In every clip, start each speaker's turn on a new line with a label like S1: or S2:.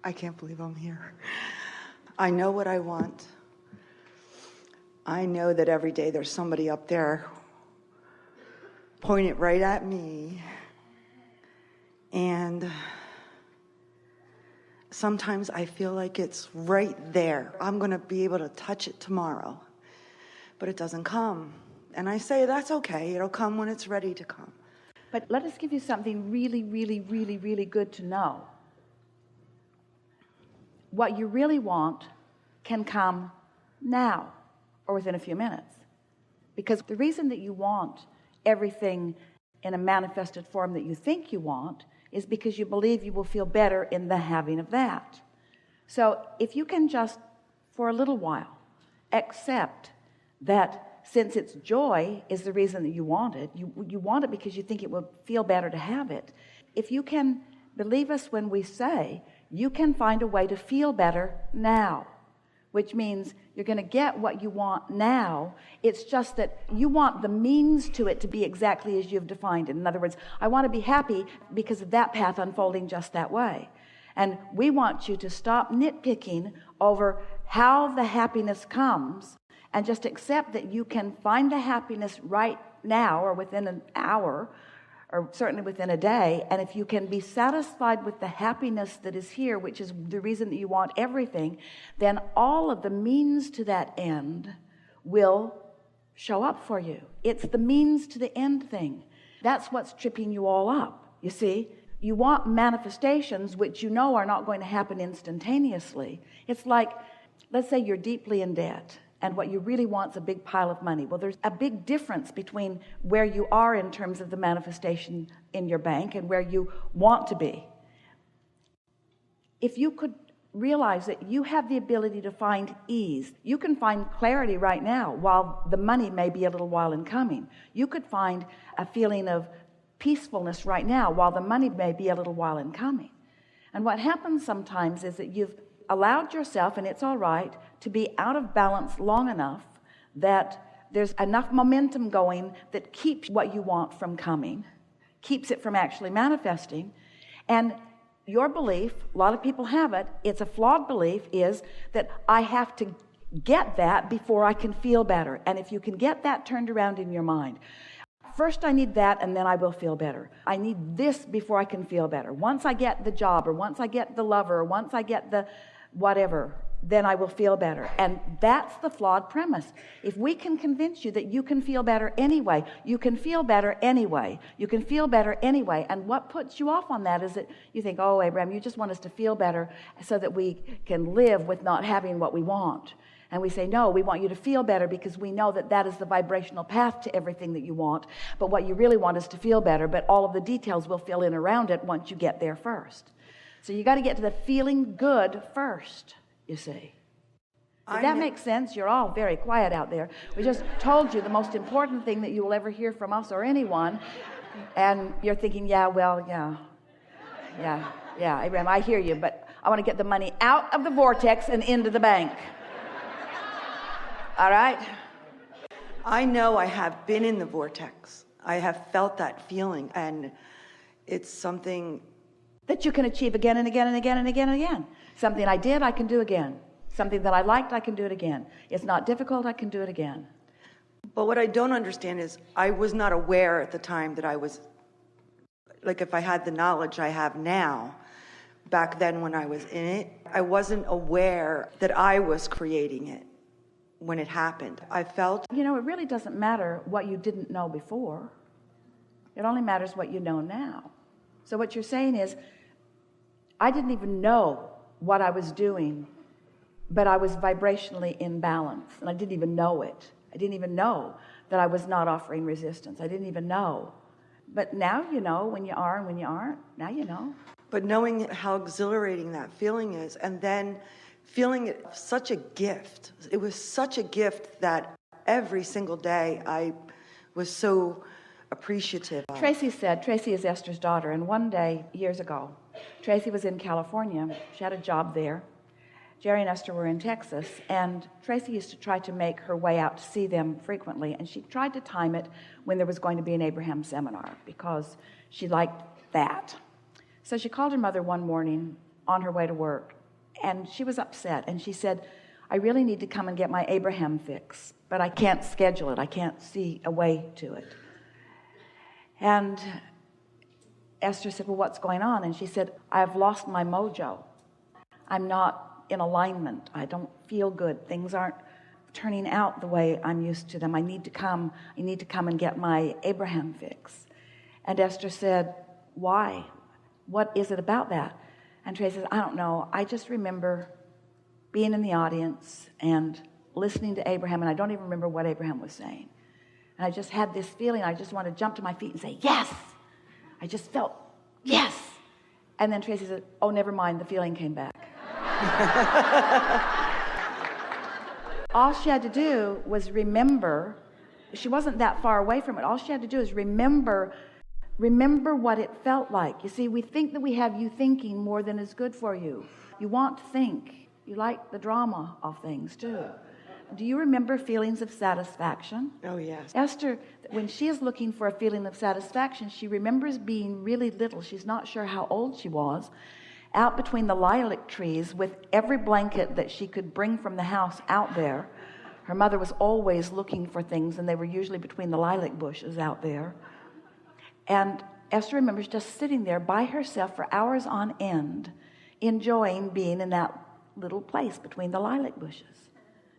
S1: I can't believe I'm here. I know what I want. I know that every day there's somebody up there pointing it right at me. And sometimes I feel like it's right there. I'm going to be able to touch it tomorrow. But it doesn't come. And I say, that's okay. It'll come when it's ready to come.
S2: But let us give you something really, really, really, really good to know. What you really want can come now or within a few minutes. Because the reason that you want everything in a manifested form that you think you want is because you believe you will feel better in the having of that. So if you can just, for a little while, accept that since it's joy is the reason that you want it, you want it because you think it will feel better to have it. If you can believe us when we say you can find a way to feel better now, which means you're going to get what you want now. It's just that you want the means to it to be exactly as you've defined it. In other words, I want to be happy because of that path unfolding just that way. And we want you to stop nitpicking over how the happiness comes and just accept that you can find the happiness right now or within an hour or certainly within a day. And if you can be satisfied with the happiness that is here, which is the reason that you want everything, then all of the means to that end will show up for you. It's the means to the end thing. That's what's tripping you all up, you see. You want manifestations which you know are not going to happen instantaneously. It's like, let's say you're deeply in debt, and what you really want is a big pile of money. Well, there's a big difference between where you are in terms of the manifestation in your bank and where you want to be. If you could realize that you have the ability to find ease, you can find clarity right now while the money may be a little while in coming. You could find a feeling of peacefulness right now while the money may be a little while in coming. And what happens sometimes is that you've allowed yourself, and it's all right, to be out of balance long enough that there's enough momentum going that keeps what you want from coming, keeps it from actually manifesting. And your belief, a lot of people have it, it's a flawed belief, is that I have to get that before I can feel better. And if you can get that turned around in your mind, first I need that and then I will feel better. I need this before I can feel better. Once I get the job, or once I get the lover, or once I get the whatever, then I will feel better. And that's the flawed premise. If we can convince you that you can feel better anyway, you can feel better anyway, you can feel better anyway. And what puts you off on that is that you think, oh, Abraham, you just want us to feel better so that we can live with not having what we want. And we say, no, we want you to feel better because we know that that is the vibrational path to everything that you want. But what you really want is to feel better, but all of the details will fill in around it once you get there first. So you got to get to the feeling good first, you see. Did that make sense? You're all very quiet out there. We just told you the most important thing that you will ever hear from us or anyone. And you're thinking, yeah, Abraham, I hear you, but I want to get the money out of the vortex and into the bank. All right?
S1: I know I have been in the vortex. I have felt that feeling, and it's something
S2: that you can achieve again and again and again and again and again. Something I did, I can do again. Something that I liked, I can do it again. It's not difficult, I can do it again.
S1: But what I don't understand is I was not aware at the time that I was, like if I had the knowledge I have now, back then when I was in it, I wasn't aware that I was creating it when it happened. I felt...
S2: You know, it really doesn't matter what you didn't know before. It only matters what you know now. So what you're saying is, I didn't even know what I was doing, but I was vibrationally in balance, and I didn't even know it. I didn't even know that I was not offering resistance. I didn't even know. But now you know when you are and when you aren't. Now you know.
S1: But knowing how exhilarating that feeling is, and then feeling it such a gift. It was such a gift that every single day I was so appreciative of.
S2: Tracy is Esther's daughter, and one day, years ago, Tracy was in California. She had a job there. Jerry and Esther were in Texas, and Tracy used to try to make her way out to see them frequently, and she tried to time it when there was going to be an Abraham seminar because she liked that. So she called her mother one morning on her way to work, and she was upset, and she said, I really need to come and get my Abraham-Hicks, but I can't schedule it. I can't see a way to it. And Esther said, well, what's going on? And she said, I've lost my mojo. I'm not in alignment. I don't feel good. Things aren't turning out the way I'm used to them. I need to come and get my Abraham-Hicks. And Esther said, why? What is it about that? And Tracy said, I don't know. I just remember being in the audience and listening to Abraham, and I don't even remember what Abraham was saying. And I just had this feeling. I just wanted to jump to my feet and say, yes. I just felt, yes. And then Tracy said, oh, never mind. The feeling came back. All she had to do was remember. She wasn't that far away from it. All she had to do is remember what it felt like. You see, we think that we have you thinking more than is good for you. You want to think. You like the drama of things too. Do you remember feelings of satisfaction?
S1: Oh, yes.
S2: Esther, when she is looking for a feeling of satisfaction, she remembers being really little. She's not sure how old she was, out between the lilac trees with every blanket that she could bring from the house out there. Her mother was always looking for things, and they were usually between the lilac bushes out there. And Esther remembers just sitting there by herself for hours on end, enjoying being in that little place between the lilac bushes.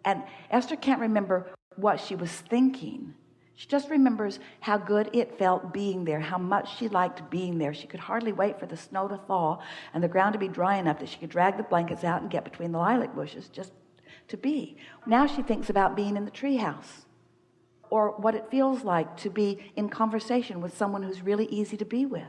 S2: And Esther can't remember what she was thinking. She just remembers how good it felt being there, how much she liked being there. She could hardly wait for the snow to thaw and the ground to be dry enough that she could drag the blankets out and get between the lilac bushes just to be. Now she thinks about being in the treehouse, or what it feels like to be in conversation with someone who's really easy to be with.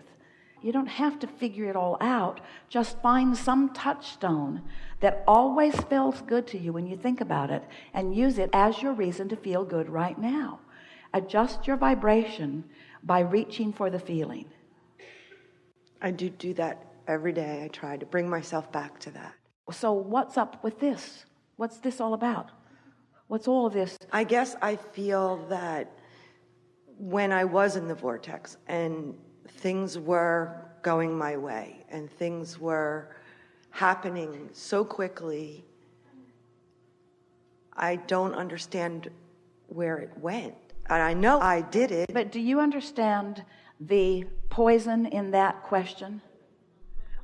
S2: You don't have to figure it all out. Just find some touchstone that always feels good to you when you think about it, and use it as your reason to feel good right now. Adjust your vibration by reaching for the feeling.
S1: I do that every day. I try to bring myself back to that.
S2: So what's up with this? What's this all about? What's all of this?
S1: I guess I feel that when I was in the vortex and things were going my way and things were happening so quickly, I don't understand where it went. And I know I did it.
S2: But do you understand the poison in that question?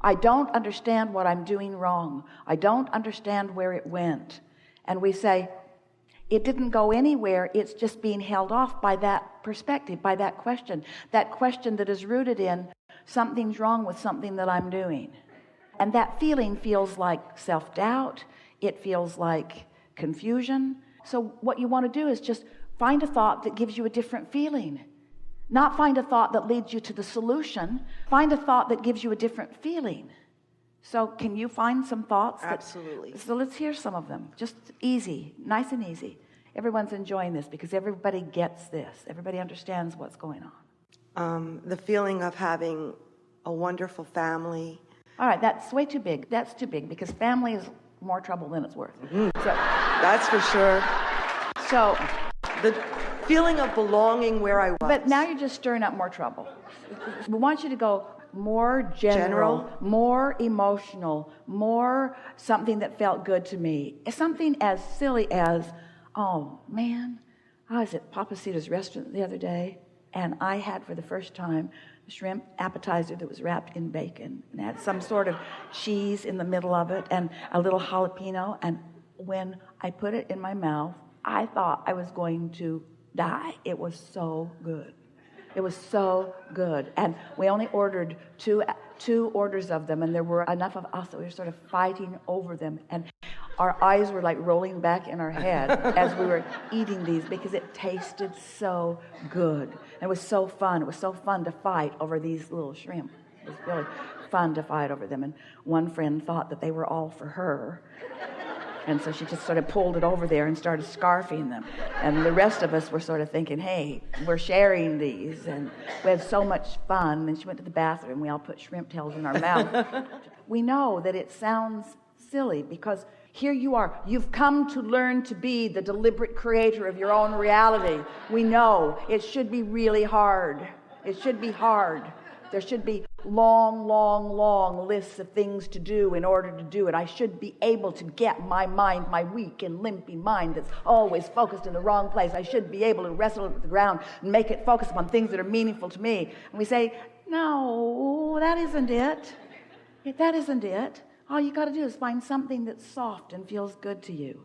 S2: I don't understand what I'm doing wrong. I don't understand where it went. And we say, it didn't go anywhere. It's just being held off by that perspective, by that question that is rooted in something's wrong with something that I'm doing. And that feeling feels like self-doubt. It feels like confusion. So what you want to do is just find a thought that gives you a different feeling. Not find a thought that leads you to the solution. Find a thought that gives you a different feeling. So can you find some thoughts?
S1: Absolutely.
S2: So let's hear some of them. Just easy, nice and easy. Everyone's enjoying this because everybody gets this. Everybody understands what's going on.
S1: The feeling of having a wonderful family.
S2: All right, that's way too big. That's too big because family is more trouble than it's worth.
S1: Mm-hmm.
S2: So,
S1: that's for sure.
S2: So
S1: the feeling of belonging where I was.
S2: But now you're just stirring up more trouble. We want you to go more general, more emotional, more something that felt good to me. Something as silly as, oh man, I was at Papacito's restaurant the other day, and I had for the first time a shrimp appetizer that was wrapped in bacon and had some sort of cheese in the middle of it and a little jalapeno. And when I put it in my mouth, I thought I was going to die. It was so good. It was so good. And we only ordered two orders of them, and there were enough of us that we were sort of fighting over them. And our eyes were like rolling back in our head as we were eating these because it tasted so good. And it was so fun. It was so fun to fight over these little shrimp. It was really fun to fight over them. And one friend thought that they were all for her. And so she just sort of pulled it over there and started scarfing them. And the rest of us were sort of thinking, hey, we're sharing these. And we had so much fun. And she went to the bathroom. We all put shrimp tails in our mouth. We know that it sounds silly because here you are. You've come to learn to be the deliberate creator of your own reality. We know it should be really hard. It should be hard. There should be long lists of things to do in order to do it. I should be able to get my mind, my weak and limpy mind that's always focused in the wrong place. I should be able to wrestle it with the ground and make it focus upon things that are meaningful to me. And we say, no, that isn't it. That isn't it. All you got to do is find something that's soft and feels good to you.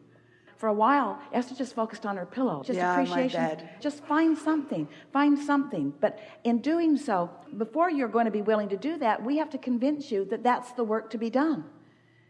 S2: For a while, Esther just focused on her pillow. Just appreciation.
S1: My bed.
S2: Just find something. Find something. But in doing so, before you're going to be willing to do that, we have to convince you that that's the work to be done.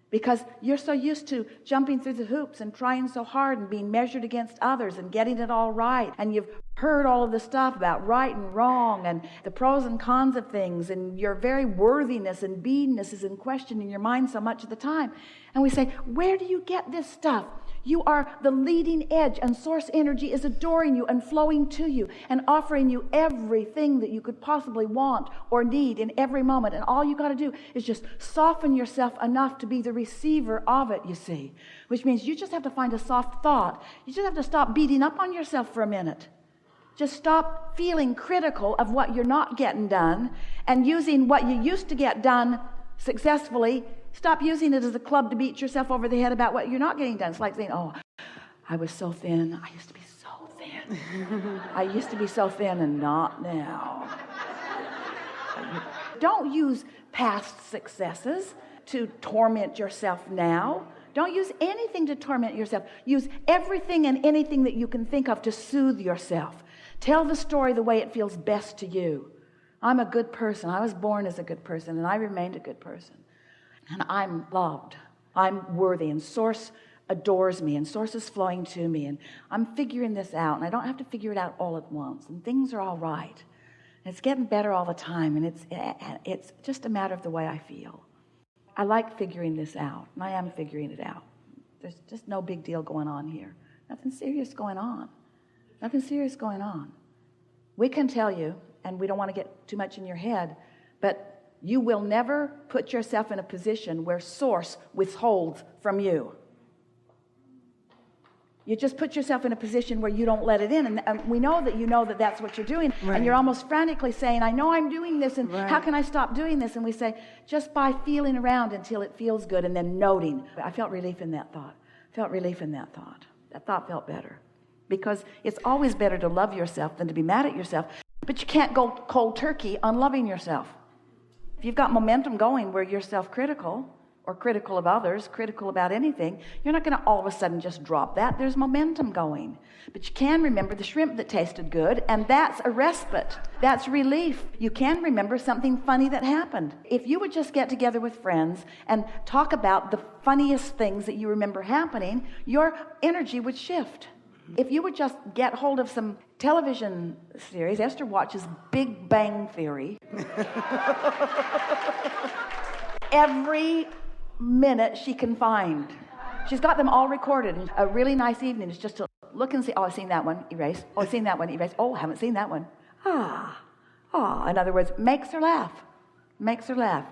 S2: Because you're so used to jumping through the hoops and trying so hard and being measured against others and getting it all right. And you've heard all of the stuff about right and wrong and the pros and cons of things. And your very worthiness and beingness is in question in your mind so much of the time. And we say, where do you get this stuff? You are the leading edge, and source energy is adoring you and flowing to you and offering you everything that you could possibly want or need in every moment. And all you got to do is just soften yourself enough to be the receiver of it, you see. Which means you just have to find a soft thought. You just have to stop beating up on yourself for a minute. Just stop feeling critical of what you're not getting done and using what you used to get done successfully. Stop using it as a club to beat yourself over the head about what you're not getting done. It's like saying, oh, I was so thin. I used to be so thin. I used to be so thin and not now. Don't use past successes to torment yourself now. Don't use anything to torment yourself. Use everything and anything that you can think of to soothe yourself. Tell the story the way it feels best to you. I'm a good person. I was born as a good person, and I remained a good person. And I'm loved. I'm worthy. And Source adores me. And Source is flowing to me. And I'm figuring this out. And I don't have to figure it out all at once. And things are all right. And it's getting better all the time. And it's just a matter of the way I feel. I like figuring this out. And I am figuring it out. There's just no big deal going on here. Nothing serious going on. Nothing serious going on. We can tell you, and we don't want to get too much in your head, but you will never put yourself in a position where Source withholds from you. You just put yourself in a position where you don't let it in. And we know that you know that that's what you're doing. Right. And you're almost frantically saying, I know I'm doing this, and right. How can I stop doing this? And we say, just by feeling around until it feels good and then noting. I felt relief in that thought. That thought felt better. Because it's always better to love yourself than to be mad at yourself. But you can't go cold turkey on loving yourself. If you've got momentum going where you're self-critical or critical of others, critical about anything, you're not going to all of a sudden just drop that. There's momentum going. But you can remember the shrimp that tasted good, and that's a respite. That's relief. You can remember something funny that happened. If you would just get together with friends and talk about the funniest things that you remember happening, your energy would shift. If you would just get hold of some television series, Esther watches Big Bang Theory. Every minute she can find. She's got them all recorded. And a really nice evening is just to look and see, oh, I've seen that one, erase. Oh, I've seen that one, erase. Oh, I haven't seen that one. In other words, makes her laugh.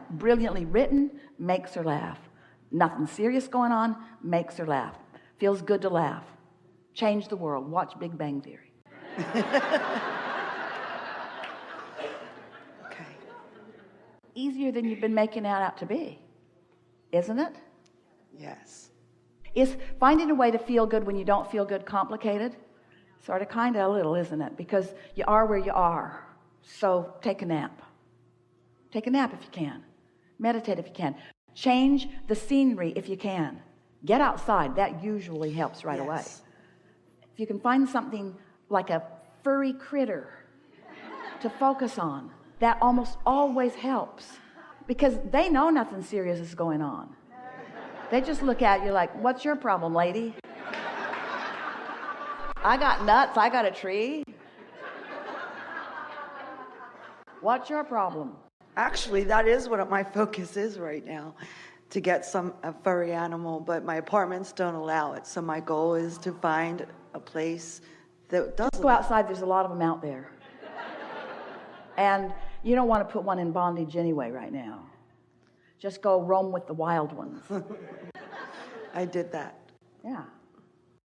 S2: Brilliantly written, makes her laugh. Nothing serious going on, makes her laugh. Feels good to laugh. Change the world. Watch Big Bang Theory.
S1: Okay.
S2: Easier than you've been making it out to be, isn't it?
S1: Yes.
S2: Is finding a way to feel good when you don't feel good complicated? Sort of, kind of, a little, isn't it? Because you are where you are. So take a nap. Take a nap if you can. Meditate if you can. Change the scenery if you can. Get outside. That usually helps right away. If you can find something like a furry critter to focus on, that almost always helps, because they know nothing serious is going on. They just look at you like, what's your problem, lady? I got nuts, I got a tree. What's your problem?
S1: Actually, that is what my focus is right now, to get a furry animal, but my apartments don't allow it. So my goal is to find a place that does.
S2: Go outside. There's a lot of them out there, and you don't want to put one in bondage anyway right now. Just go roam with the wild ones.
S1: I did that.
S2: Yeah.